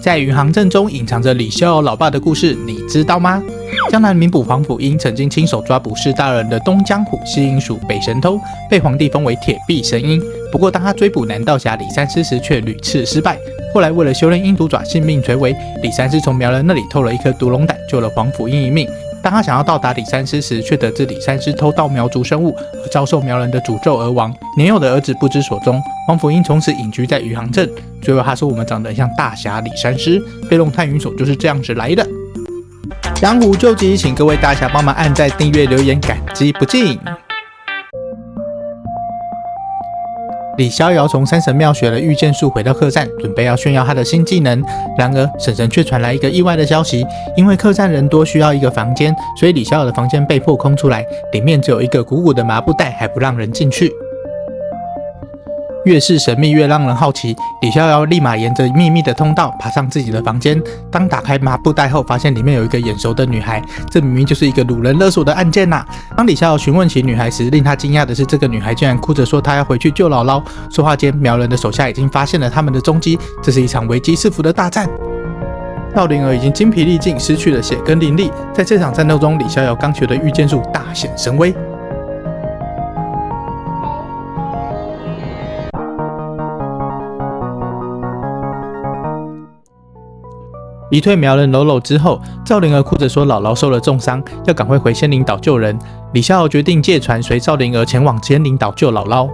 在余杭镇中隐藏着李逍遥老爸的故事，你知道吗？江南名捕黄甫英曾经亲手抓捕士大人的东江虎西营鼠北神偷，被皇帝封为铁臂神鹰。不过，当他追捕南道侠李三师时，却屡次失败。后来，为了修炼鹰毒爪，性命垂危，李三师从苗人那里偷了一颗毒龙胆，救了黄甫英一命。当他想要到达李三师时，却得知李三师偷盗苗族生物，而遭受苗人的诅咒而亡。年幼的儿子不知所踪，黄甫英从此隐居在余杭镇。最后，他说我们长得像大侠李三师，飞龙探云手就是这样子来的。江湖救急，请各位大侠帮忙按赞、订阅、留言，感激不尽。李逍遥从山神庙学了御剑术，回到客栈，准备要炫耀他的新技能。然而，婶婶却传来一个意外的消息：因为客栈人多，需要一个房间，所以李逍遥的房间被迫空出来，里面只有一个鼓鼓的麻布袋，还不让人进去。越是神秘，越让人好奇。李逍遥立马沿着秘密的通道爬上自己的房间。当打开麻布袋后，发现里面有一个眼熟的女孩，这明明就是一个掳人勒索的案件呐！当李逍遥询问起女孩时，令他惊讶的是，这个女孩竟然哭着说她要回去救姥姥。说话间，苗人的手下已经发现了他们的踪迹，这是一场危机四伏的大战。赵灵儿已经精疲力尽，失去了血跟灵力。在这场战斗中，李逍遥刚学的御剑术大显神威。一退苗人喽喽之后，赵灵儿哭着说姥姥受了重伤，要赶快回仙灵岛救人。李逍遥决定借船随赵灵儿前往仙灵岛救姥姥。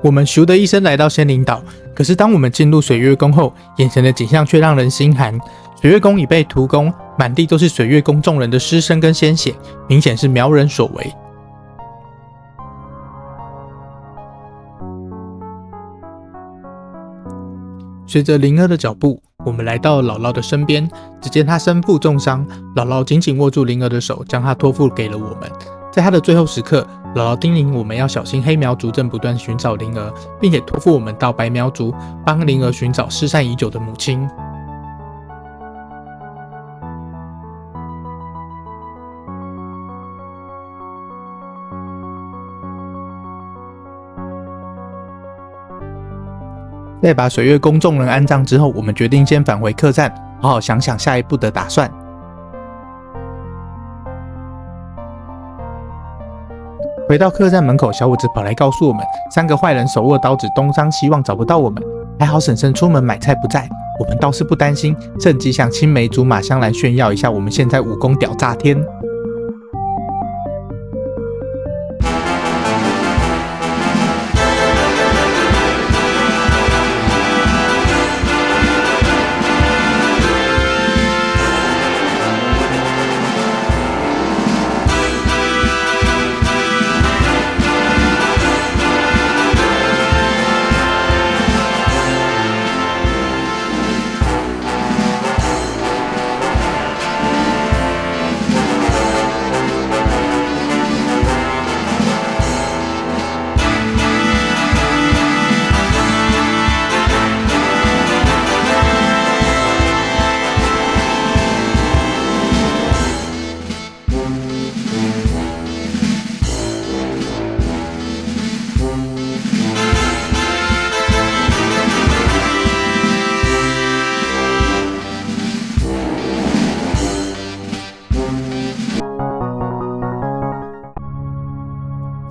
我们咻的一声来到仙灵岛，可是当我们进入水月宫后，眼前的景象却让人心寒。水月宫已被屠攻，满地都是水月宫众人的尸身跟鲜血，明显是苗人所为。随着灵儿的脚步，我们来到姥姥的身边，只见她身负重伤，姥姥紧紧握住灵儿的手，将她托付给了我们。在她的最后时刻，姥姥叮咛我们要小心黑苗族正不断寻找灵儿，并且托付我们到白苗族，帮灵儿寻找失散已久的母亲。在把水月宫众人安葬之后，我们决定先返回客栈，好好想想下一步的打算。回到客栈门口，小五子跑来告诉我们，3个坏人手握刀子，东张西望，找不到我们。还好婶婶出门买菜不在，我们倒是不担心，趁机向青梅竹马香兰炫耀一下，我们现在武功屌炸天。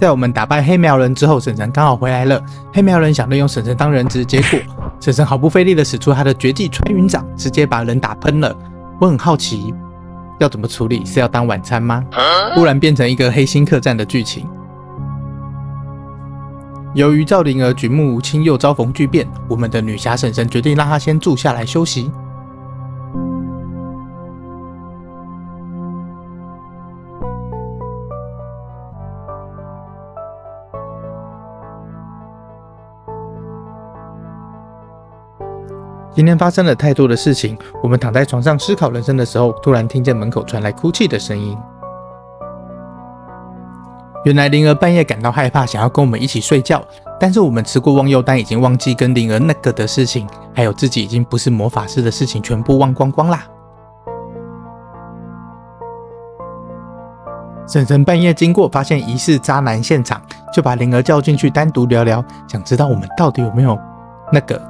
在我们打败黑苗人之后，婶婶刚好回来了。黑苗人想利用婶婶当人质，结果婶婶毫不费力的使出她的绝技穿云掌，直接把人打喷了。我很好奇，要怎么处理？是要当晚餐吗？忽然变成一个黑心客栈的剧情。由于赵灵儿举目无亲，又遭逢巨变，我们的女侠婶婶决定让她先住下来休息。今天发生了太多的事情，我们躺在床上思考人生的时候，突然听见门口传来哭泣的声音。原来灵儿半夜感到害怕，想要跟我们一起睡觉，但是我们吃过忘忧丹，已经忘记跟灵儿那个的事情，还有自己已经不是魔法师的事情，全部忘光光啦。婶婶半夜经过，发现疑似渣男现场，就把灵儿叫进去单独聊聊，想知道我们到底有没有那个。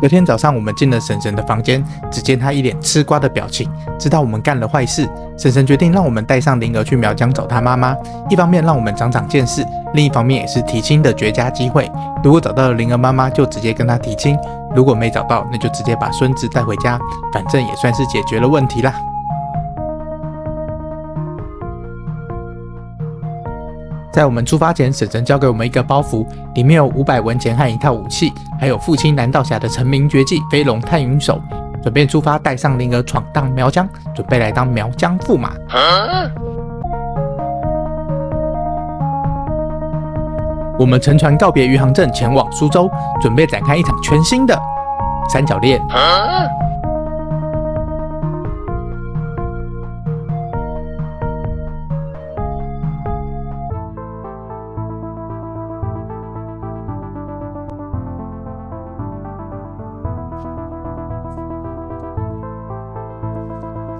隔天早上，我们进了婶婶的房间，只见她一脸吃瓜的表情，知道我们干了坏事。婶婶决定让我们带上灵儿去苗疆找她妈妈，一方面让我们长长见识，另一方面也是提亲的绝佳机会。如果找到了灵儿妈妈，就直接跟她提亲；如果没找到，那就直接把孙子带回家，反正也算是解决了问题啦。在我们出发前，婶婶交给我们一个包袱，里面有500文钱和一套武器，还有父亲南道侠的成名绝技飞龙探云手。准备出发，带上灵儿闯荡苗疆，准备来当苗疆驸马。我们乘船告别余杭镇，前往苏州，准备展开一场全新的三角恋。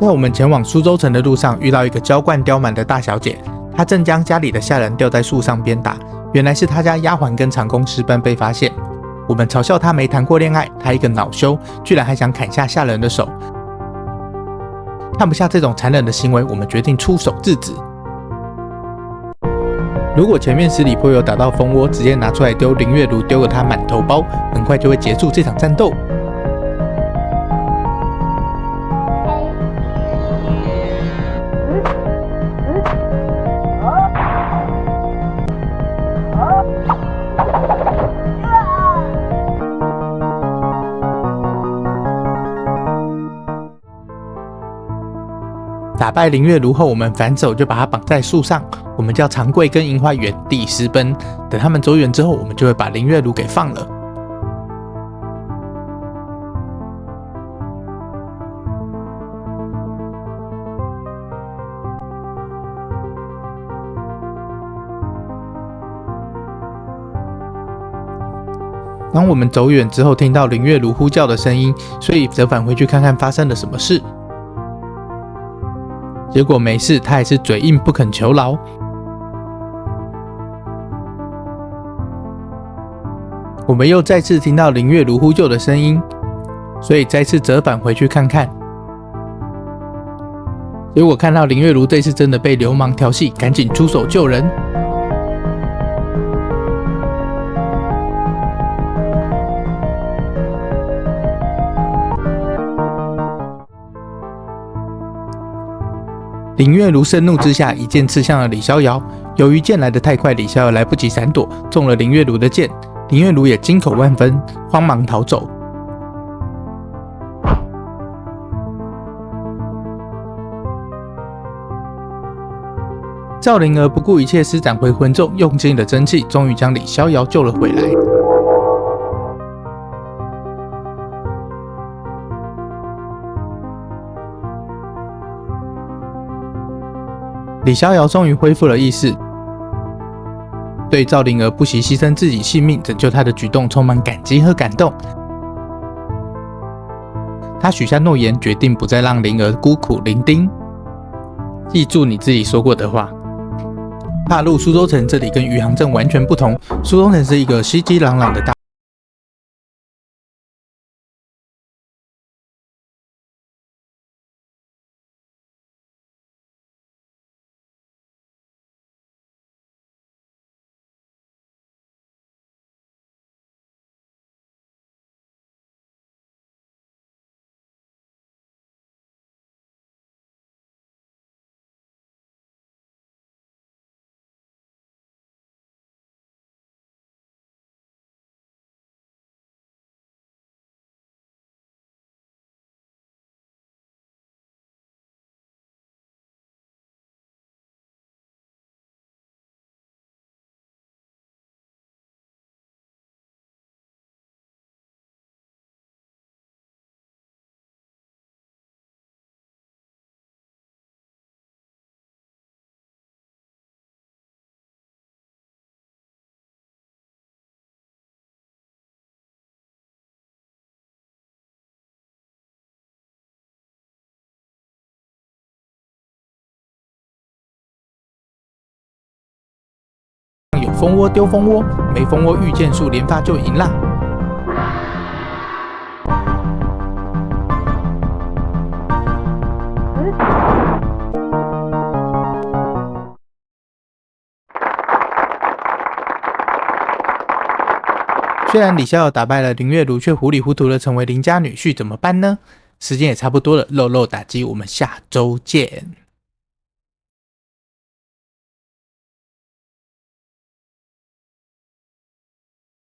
在我们前往苏州城的路上，遇到一个娇惯刁蛮的大小姐，她正将家里的下人吊在树上鞭打，原来是她家丫鬟跟长工私奔被发现。我们嘲笑她没谈过恋爱，她一个恼羞，居然还想砍下下人的手。看不下这种残忍的行为，我们决定出手制止。如果前面十里坡有打到蜂窝，直接拿出来丢林月如，丢个她满头包，很快就会结束这场战斗。打败林月如后，我们反手就把她绑在树上。我们叫长贵跟银花原地私奔，等他们走远之后，我们就会把林月如给放了。当我们走远之后，听到林月如呼叫的声音，所以折返回去看看发生了什么事。结果没事，他还是嘴硬不肯求饶。我们又再次听到林月如呼救的声音，所以再次折返回去看看。结果看到林月如这次真的被流氓调戏，赶紧出手救人。林月如盛怒之下，一剑刺向了李逍遥。由于剑来得太快，李逍遥来不及闪躲，中了林月如的剑。林月如也惊恐万分，慌忙逃走。赵灵儿不顾一切施展回魂咒，用尽了真气，终于将李逍遥救了回来。李逍遥终于恢复了意识，对赵灵儿不惜牺牲自己性命拯救她的举动充满感激和感动。他许下诺言，决定不再让灵儿孤苦伶仃。记住你自己说过的话。踏入苏州城，这里跟余杭镇完全不同。苏州城是一个熙熙攘攘的大有蜂窝丢蜂窝，没蜂窝遇剑术，连发就赢啦。虽然李逍遥打败了林月如，却糊里糊涂的成为林家女婿，怎么办呢？时间也差不多了，肉肉打击，我们下周见。